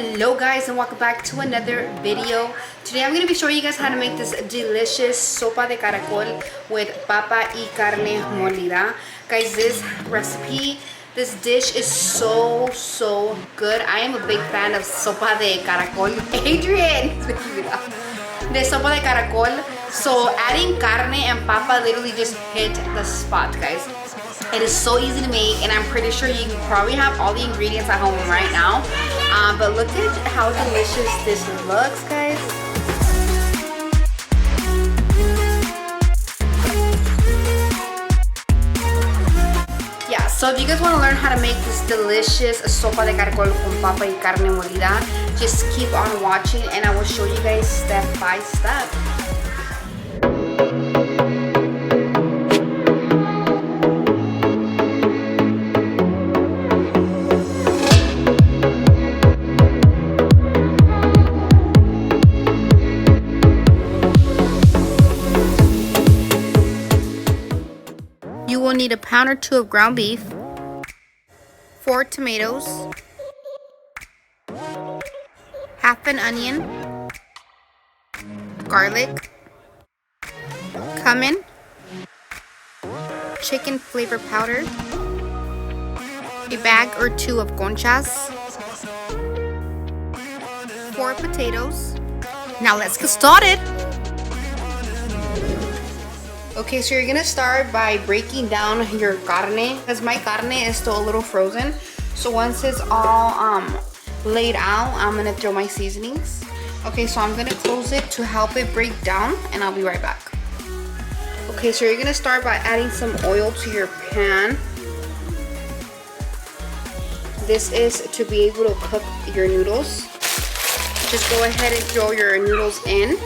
Hello guys, and welcome back to another video. Today I'm going to be showing you guys how to make this delicious sopa de caracol with papa y carne molida. Guys, this recipe, this dish is so good. I am a big fan of sopa de caracol. Adrian! The sopa de caracol. So adding carne and papa literally just hit the spot, guys. It is so easy to make, and I'm pretty sure you probably have all the ingredients at home right now. But look at how delicious this looks, guys. Yeah, so if you guys want to learn how to make this delicious sopa de caracol con papa y carne molida, just keep on watching and I will show you guys step by step. You will need a pound or two of ground beef, 4 tomatoes, half an onion, garlic, cumin, chicken flavor powder, a bag or two of conchas, 4 potatoes. Now let's get started. Okay, so you're gonna start by breaking down your carne, because my carne is still a little frozen. So once it's all laid out, I'm gonna throw my seasonings. Okay, so I'm gonna close it to help it break down, and I'll be right back. Okay, so you're gonna start by adding some oil to your pan. This is to be able to cook your noodles. Just go ahead and throw your noodles in.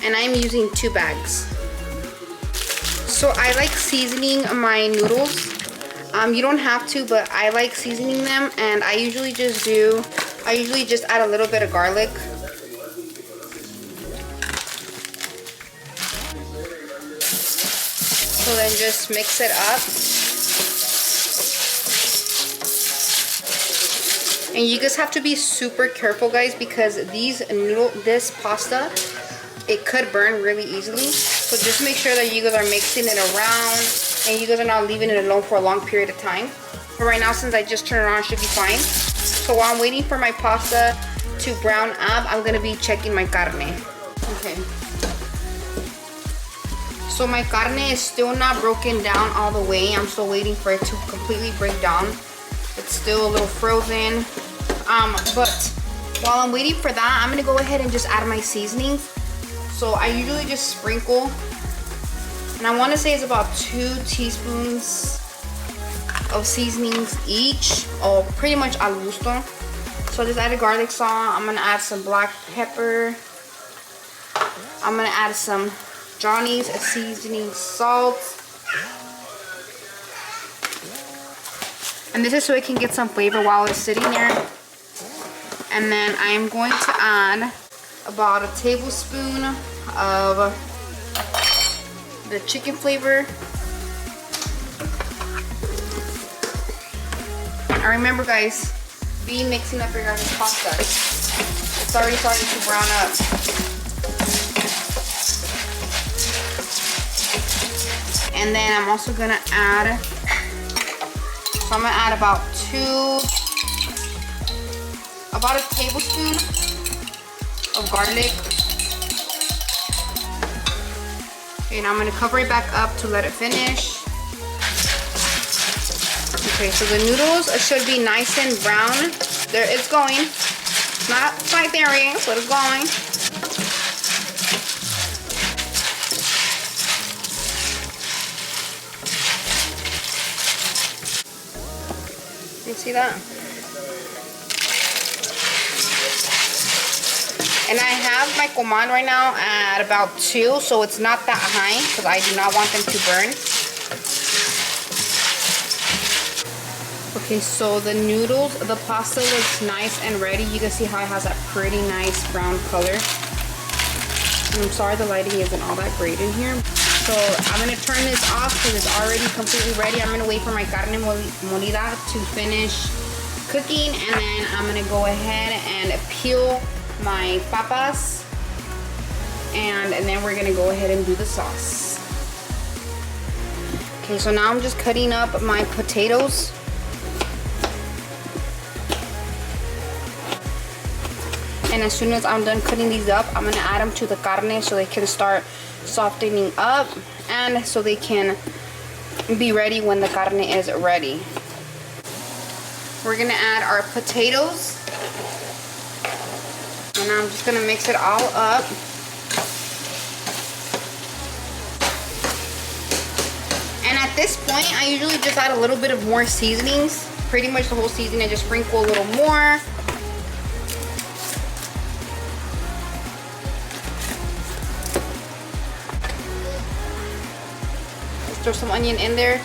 And I'm using 2 bags. So I like seasoning my noodles. You don't have to, but I like seasoning them, and I usually just add a little bit of garlic. So then just mix it up. And you guys have to be super careful, guys, because this pasta, it could burn really easily. So just make sure that you guys are mixing it around and you guys are not leaving it alone for a long period of time. But right now, since I just turned it on, it should be fine. So while I'm waiting for my pasta to brown up, I'm gonna be checking my carne. Okay. So my carne is still not broken down all the way. I'm still waiting for it to completely break down. It's still a little frozen. But while I'm waiting for that, I'm gonna go ahead and just add my seasonings. So I usually just sprinkle, and I want to say it's about 2 teaspoons of seasonings each, or pretty much al gusto. So I just added garlic salt. I'm gonna add some black pepper. I'm gonna add some Johnny's seasoning salt, and this is so it can get some flavor while it's sitting there. And then I'm going to add about a tablespoon of the chicken flavor. And remember, guys, be mixing up your guys' pasta. It's already starting to brown up. And then I'm also gonna add, so I'm gonna add about a tablespoon of garlic. Okay, now I'm going to cover it back up to let it finish. Okay, so the noodles should be nice and brown. There, it's going. Not quite there yet, but it's going. You see that? And I have my command right now at about 2, so it's not that high because I do not want them to burn. Okay, so the noodles, the pasta looks nice and ready. You can see how it has that pretty nice brown color. And I'm sorry the lighting isn't all that great in here. So I'm gonna turn this off because it's already completely ready. I'm gonna wait for my carne molida to finish cooking, and then I'm gonna go ahead and peel my papas, and then we're gonna go ahead and do the sauce. Okay, so now I'm just cutting up my potatoes. And as soon as I'm done cutting these up, I'm gonna add them to the carne so they can start softening up and so they can be ready when the carne is ready. We're gonna add our potatoes, and I'm just gonna mix it all up. And at this point, I usually just add a little bit of more seasonings. Pretty much the whole seasoning, I just sprinkle a little more. Throw some onion in there.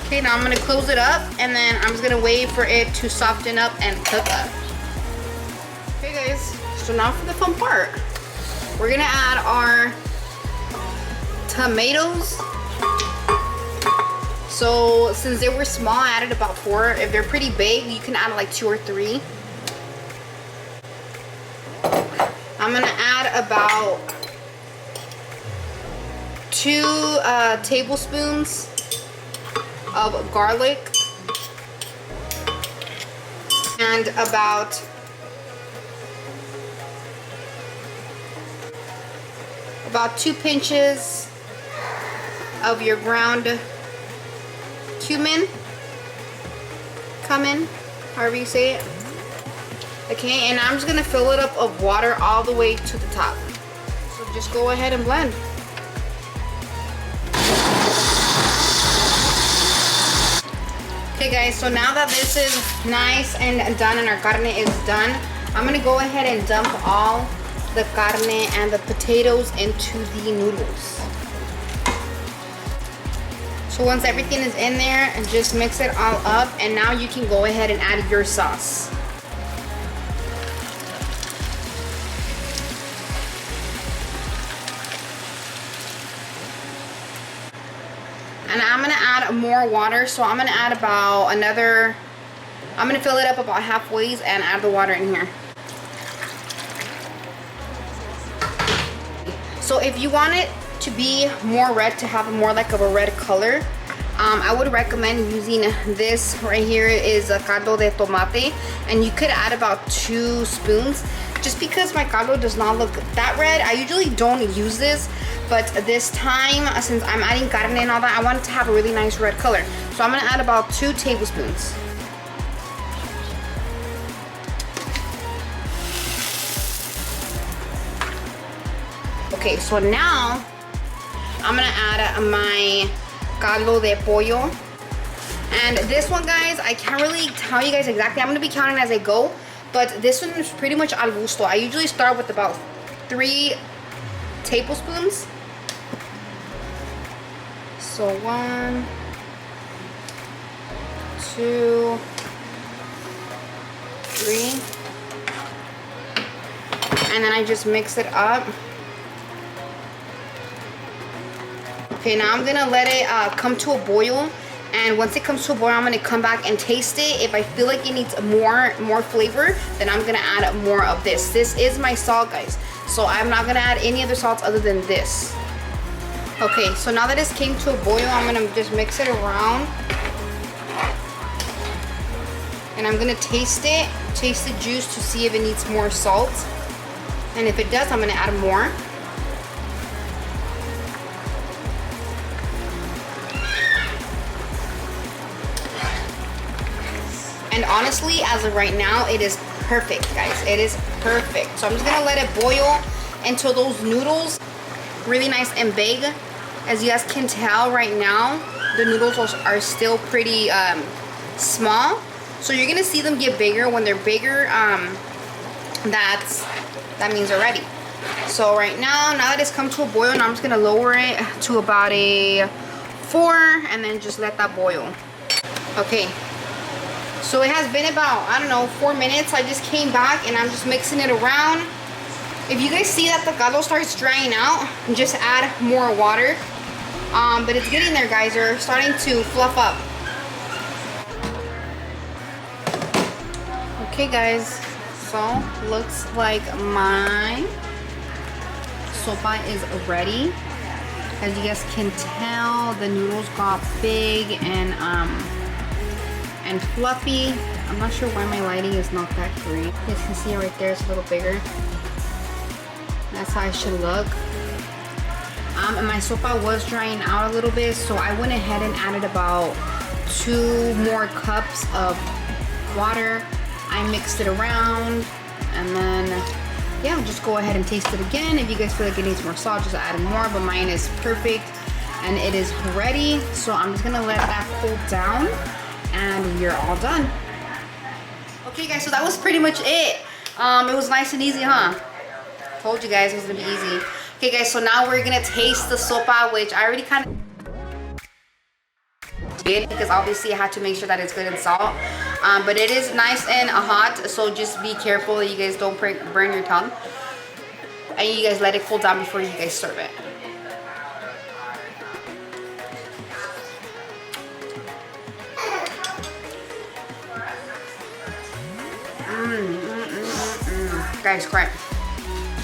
Okay, now I'm gonna close it up, and then I'm just gonna wait for it to soften up and cook up. Okay guys, so now for the fun part. We're gonna add our tomatoes. So since they were small, I added about 4. If they're pretty big, you can add like 2 or 3. I'm gonna add about 2 tablespoons of garlic, and about about 2 pinches of your ground cumin, however you say it. Okay, and I'm just gonna fill it up of water all the way to the top. So just go ahead and blend. Okay guys, so now that this is nice and done and our carne is done, I'm gonna go ahead and dump all the carne and the potatoes into the noodles. So once everything is in there, and just mix it all up, and now you can go ahead and add your sauce. And I'm gonna add more water, so I'm gonna add about another, I'm gonna fill it up about halfway and add the water in here. So if you want it to be more red, to have more like of a red color, I would recommend using this right here, is a caldo de tomate, and you could add about 2 spoons. Just because my caldo does not look that red, I usually don't use this, but this time, since I'm adding carne and all that, I want it to have a really nice red color. So I'm gonna add about 2 tablespoons. Okay, so now I'm gonna add my caldo de pollo. And this one, guys, I can't really tell you guys exactly. I'm gonna be counting as I go, but this one is pretty much al gusto. I usually start with about 3 tablespoons. So 1, 2, 3, and then I just mix it up. Okay, now I'm gonna let it come to a boil, and once it comes to a boil, I'm gonna come back and taste it. If I feel like it needs more flavor, then I'm gonna add more of this. This is my salt, guys, so I'm not gonna add any other salts other than this. Okay, so now that it's came to a boil, I'm gonna just mix it around, and I'm gonna taste the juice to see if it needs more salt, and if it does, I'm gonna add more. And honestly, as of right now, it is perfect, guys. It is perfect. So I'm just gonna let it boil until those noodles really nice and big. As you guys can tell right now, the noodles are still pretty small. So you're gonna see them get bigger. When they're bigger, that means they're ready. So right now that it's come to a boil, now I'm just gonna lower it to about a 4, and then just let that boil. Okay. So it has been about, I don't know, 4 minutes. I just came back and I'm just mixing it around. If you guys see that the caldo starts drying out, just add more water. But it's getting there, guys. They're starting to fluff up. Okay, guys. So, looks like my sopa is ready. As you guys can tell, the noodles got big and fluffy. I'm not sure why my lighting is not that great. You guys can see it right there, it's a little bigger. That's how it should look. And my sopa was drying out a little bit, so I went ahead and added about 2 more cups of water. I mixed it around, and then yeah, just go ahead and taste it again. If you guys feel like it needs more salt, just add more, but mine is perfect and it is ready. So I'm just gonna let that cool down and you're all done. Okay guys, so that was pretty much it. It was nice and easy, huh? Told you guys it was gonna be easy. Okay guys, so now we're gonna taste the sopa, which I already kind of did because obviously I had to make sure that it's good and salt. But it is nice and hot, so just be careful that you guys don't burn your tongue. And you guys let it cool down before you guys serve it. Guys, crack.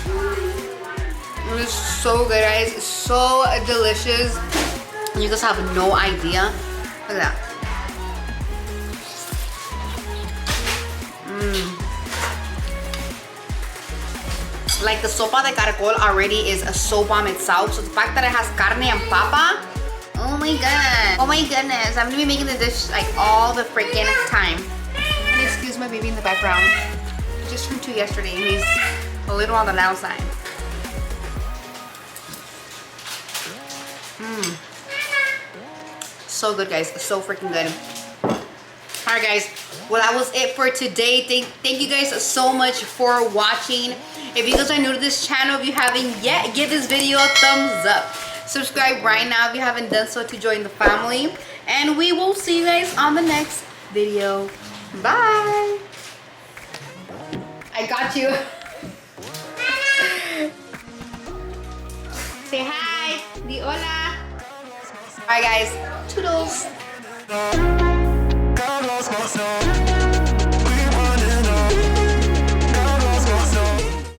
It is so good, guys. It's so delicious. You guys have no idea. Look at that. Like the sopa de caracol already is a so bomb itself. So the fact that it has carne and papa, oh my god. Oh my goodness. I'm gonna be making the dish like all the freaking time. And excuse my baby in the background. He just turned 2 yesterday and he's a little on the loud side. So good, guys. So freaking good. Alright guys, well that was it for today. Thank you guys so much for watching. If you guys are new to this channel, if you haven't yet, give this video a thumbs up. Subscribe right now if you haven't done so to join the family. And we will see you guys on the next video. Bye. I got you. Say hi. Di hola. Alright guys, toodles.